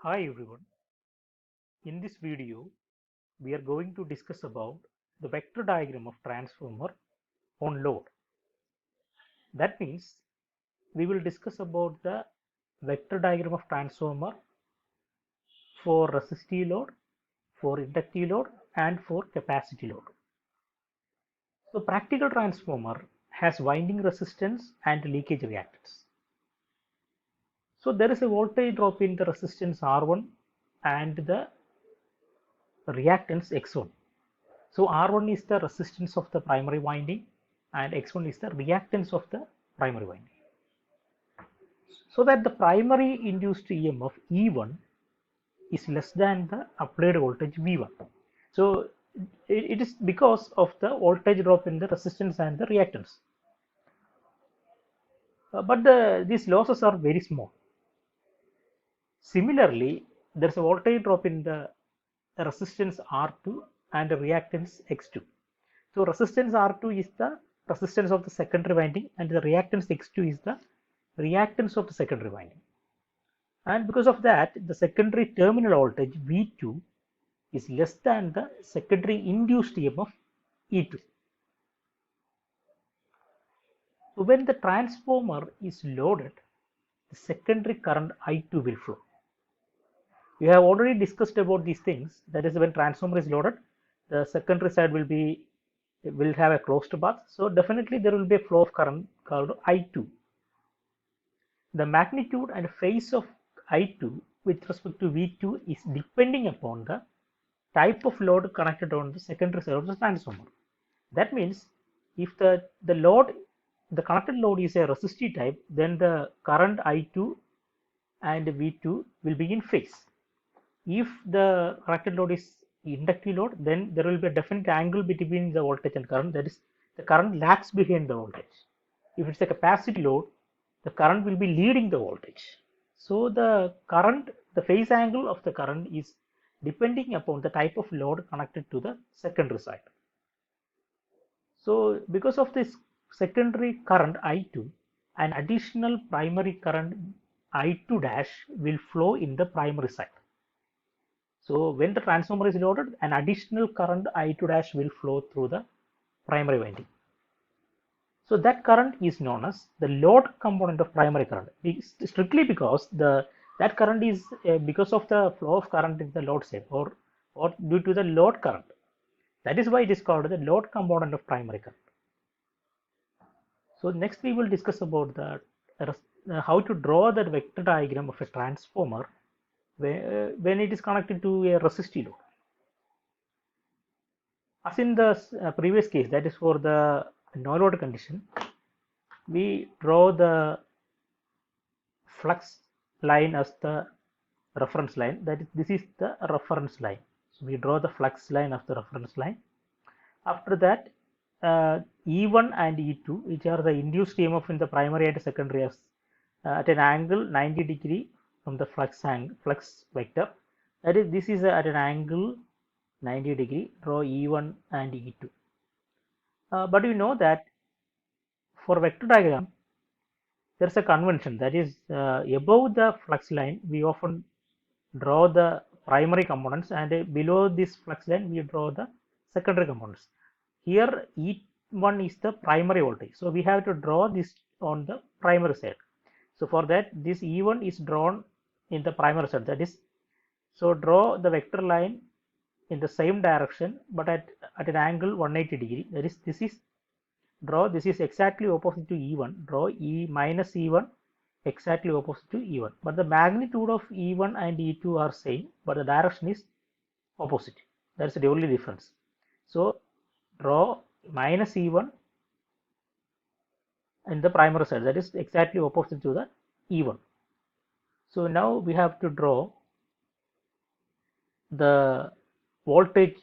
Hi everyone. In this video, we are going to discuss about the vector diagram of transformer on load. That means we will discuss about the vector diagram of transformer for resistive load, for inductive load, and for capacity load. So practical transformer has winding resistance and leakage reactance. So there is a voltage drop in the resistance R1 and the reactance X1. So R1 is the resistance of the primary winding and X1 is the reactance of the primary winding. So that the primary induced EMF E1 is less than the applied voltage V1. So it is because of the voltage drop in the resistance and the reactance. But these losses are very small. Similarly, there is a voltage drop in the resistance R2 and the reactance X2. So resistance R2 is the resistance of the secondary winding and the reactance X2 is the reactance of the secondary winding. And because of that, the secondary terminal voltage V2 is less than the secondary induced EMF E2. So when the transformer is loaded, the secondary current I2 will flow. We have already discussed about these things. That is, when transformer is loaded, the secondary side will have a closed path. So definitely there will be a flow of current called I2. The magnitude and phase of I2 with respect to V2 is depending upon the type of load connected on the secondary side of the transformer. That means if the connected load is a resistive type, then the current I2 and V2 will be in phase. If the connected load is inductive load, then there will be a definite angle between the voltage and current, that is, the current lags behind the voltage. If it's a capacity load, the current will be leading the voltage. So the phase angle of the current is depending upon the type of load connected to the secondary side. So because of this secondary current I2, an additional primary current I2 dash will flow in the primary side. So when the transformer is loaded, an additional current I2 dash will flow through the primary winding. So that current is known as the load component of primary current, strictly because that current is because of the flow of current in the load side or due to the load current. That is why it is called the load component of primary current. So next we will discuss about how to draw the vector diagram of a transformer when it is connected to a resistive load. As in the previous case, that is for the no load condition, we draw the flux line as the reference line. That is, this is the reference line. So we draw the flux line of the reference line. After that, E1 and E2, which are the induced EMF in the primary and secondary, at an angle 90 degree from the flux vector. That is, this is at an angle 90 degree. Draw E1 and E2. But we know that for vector diagram, there is a convention, that is, above the flux line we often draw the primary components, and below this flux line we draw the secondary components. Here E1 is the primary voltage, so we have to draw this on the primary side. So for that, this E1 is drawn in the primary side, that is, so draw the vector line in the same direction but at an angle 180 degree. That is, this is exactly opposite to E1. Draw E minus E1 exactly opposite to E1. But the magnitude of E1 and E2 are same, but the direction is opposite. That's the only difference. So draw minus E1 in the primary side. That is exactly opposite to the E1. So now we have to draw the voltage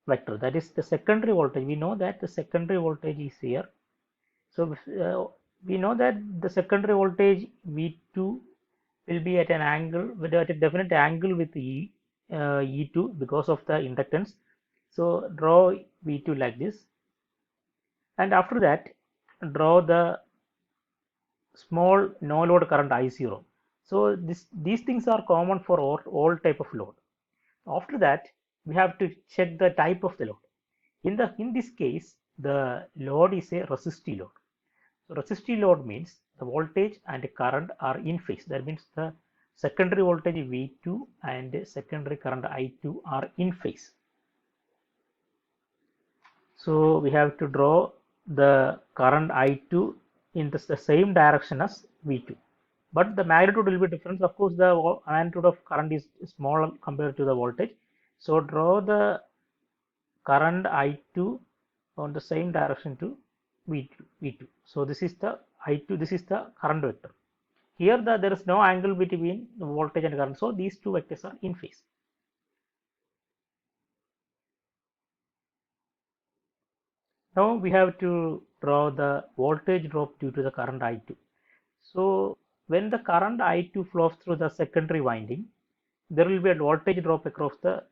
vector, that is the secondary voltage. We know that the secondary voltage is here. So we know that the secondary voltage V2 will be at an angle, at a definite angle with E2 because of the inductance. So draw V2 like this, and after that draw the small no load current I0. So these things are common for all type of load. After that, we have to check the type of the load. In this case, the load is a resistive load. So resistive load means the voltage and the current are in phase. That means the secondary voltage V2 and secondary current I2 are in phase. So we have to draw the current I2 in the same direction as V2, but the magnitude will be different. Of course, the magnitude of current is smaller compared to the voltage. So draw the current I2 on the same direction to V2. So this is the I2, this is the current vector. Here there is no angle between the voltage and current, so these two vectors are in phase. Now we have to draw the voltage drop due to the current I2. So when the current I2 flows through the secondary winding, there will be a voltage drop across the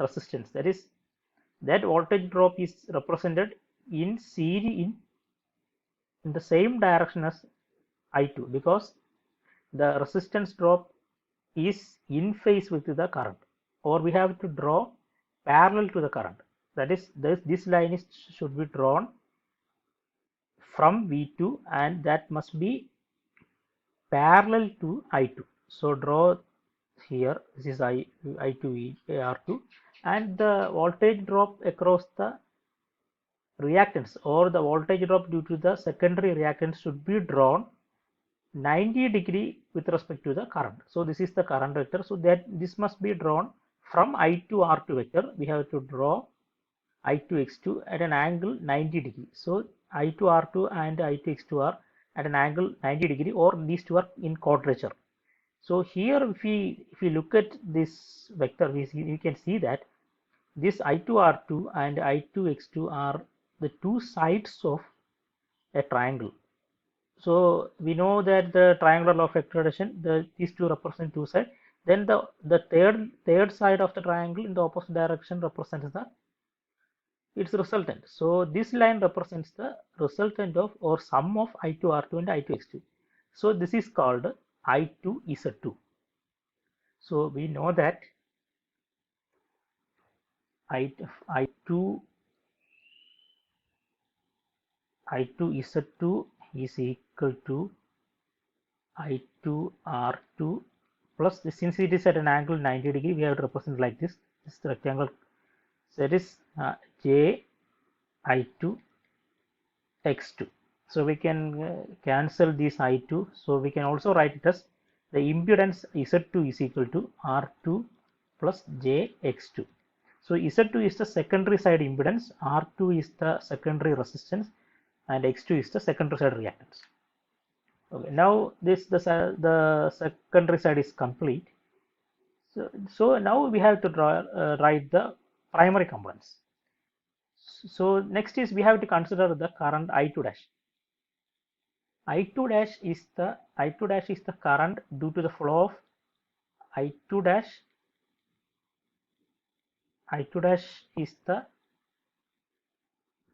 resistance. That is, that voltage drop is represented in series in the same direction as I2, because the resistance drop is in phase with the current, or we have to draw parallel to the current. That is, this line should be drawn from V2 and that must be parallel to I2. So draw here, this is I2 R2, and the voltage drop across the reactance, or the voltage drop due to the secondary reactance, should be drawn 90° with respect to the current. So this is the current vector. So that this must be drawn from I2 R2 vector. We have to draw I2 X2 at an angle 90°. So I2 R2 and I2 X2 are at an angle 90°, or these two are in quadrature. So here, if we look at this vector, we can see that this I2 R2 and I2 X2 are the two sides of a triangle. So we know that the triangular law of acceleration, these two represent two sides. Then the third side of the triangle in the opposite direction represents its resultant. So this line represents the resultant of, or sum of, I2 R2 and I2 X2. So this is called I2 Z2. So we know that I2 Z2 is equal to I2 R2 plus, since it is at an angle 90°, we have to represent like this rectangle. So that is J I2 X2. So we can cancel this I2. So we can also write it as the impedance Z2 is equal to R2 plus J X2. So Z2 is the secondary side impedance, R2 is the secondary resistance, and X2 is the secondary side reactance. Okay, now the secondary side is complete. So now we have to write the primary components. So next is we have to consider the current I2 dash. I2 dash is the current due to the flow of I2 dash. I2 dash is the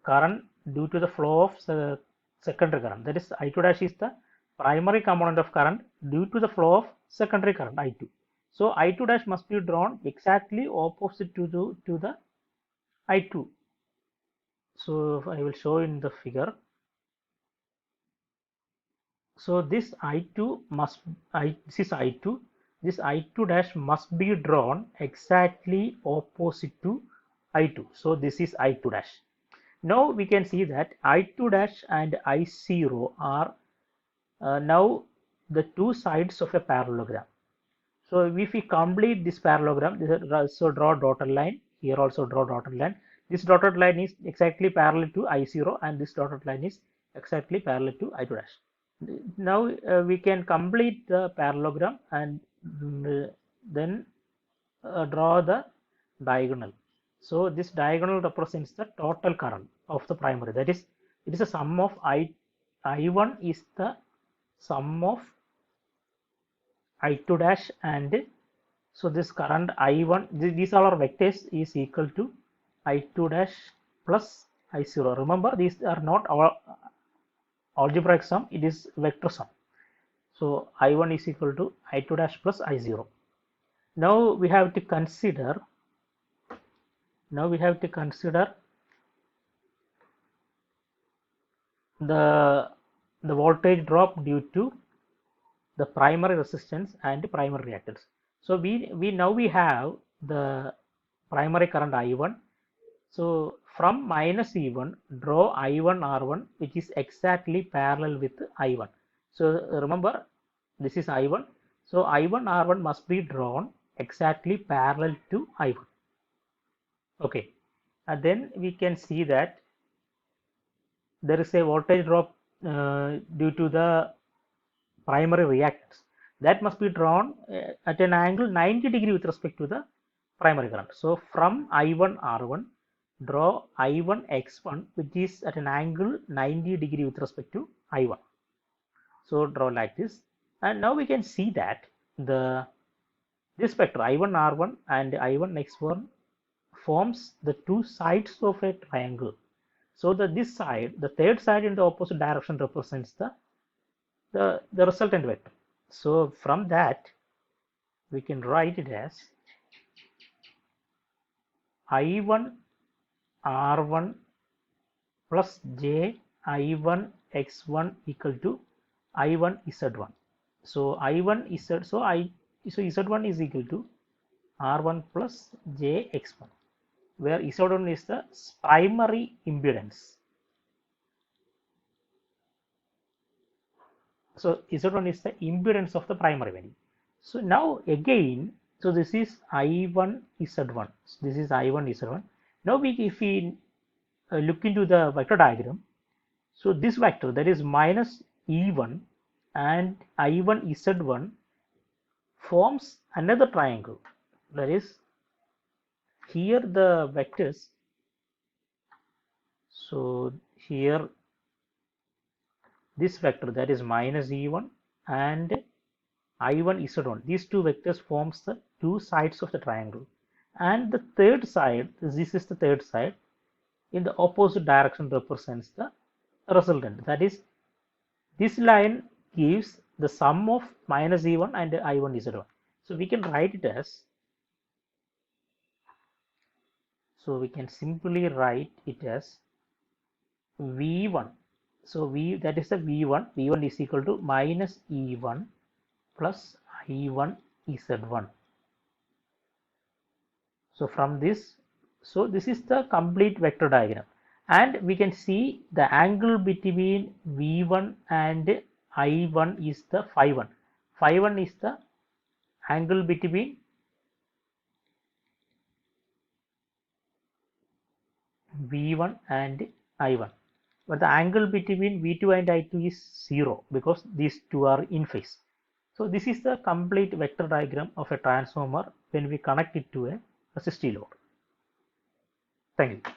current due to the flow of the secondary current. That is, I2 dash is the primary component of current due to the flow of secondary current I2. So I2 dash must be drawn exactly opposite to the I2. So I will show in the figure. So this I2 this is I2. This I2 dash must be drawn exactly opposite to I2. So this is I2 dash. Now we can see that I2 dash and I0 are now the two sides of a parallelogram. So if we complete this parallelogram, so draw dotted line, here also draw dotted line. This dotted line is exactly parallel to I0 and this dotted line is exactly parallel to I2 dash. Now we can complete the parallelogram and then draw the diagonal. So this diagonal represents the total current of the primary. That is, it is a sum of I1 is the sum of I2 dash, and so this current I1, these are our vectors, is equal to I2 dash plus I0. Remember, these are not our algebraic sum, it is vector sum. So I1 is equal to I2 dash plus I0. Now we have to consider the voltage drop due to the primary resistance and primary reactance. So we have the primary current I1. So from minus E1, draw I1 R1, which is exactly parallel with I1. So remember, this is I1. So I1 R1 must be drawn exactly parallel to I1. Okay, and then we can see that there is a voltage drop due to the primary reactance that must be drawn at an angle 90 degree with respect to the primary current. So from I1 R1, draw I1 X1, which is at an angle 90 degree with respect to I1. So draw like this, and now we can see that this vector I1 R1 and I1 X1 forms the two sides of a triangle. So this side, the third side in the opposite direction, represents the resultant vector. So from that we can write it as I1 R1 plus j I1 X1 equal to I1 Z1. So I1 Z, so Z1 is equal to R1 plus j X1, where Z1 is the primary impedance. So Z1 is the impedance of the primary value. So now again, so this is I1 Z1. This is I1 Z1. Now if we look into the vector diagram, so this vector, that is minus E1 and I1 Z1, forms another triangle. That is, here the vectors, so here this vector, that is minus E1 and I1 Z1, these two vectors forms the two sides of the triangle, and the third side, this is the third side, in the opposite direction represents the resultant. That is, this line gives the sum of minus E1 and I1 Z1. So we can write it as, so we can simply write it as V1. So that is the V1. V1 is equal to minus E1 plus I1 Z1. So from this, so this is the complete vector diagram, and we can see the angle between V1 and I1 is the phi 1. Phi 1 is the angle between V1 and I1, but the angle between V2 and I2 is 0 because these two are in phase. So this is the complete vector diagram of a transformer when we connect it to a resistive load. Thank you.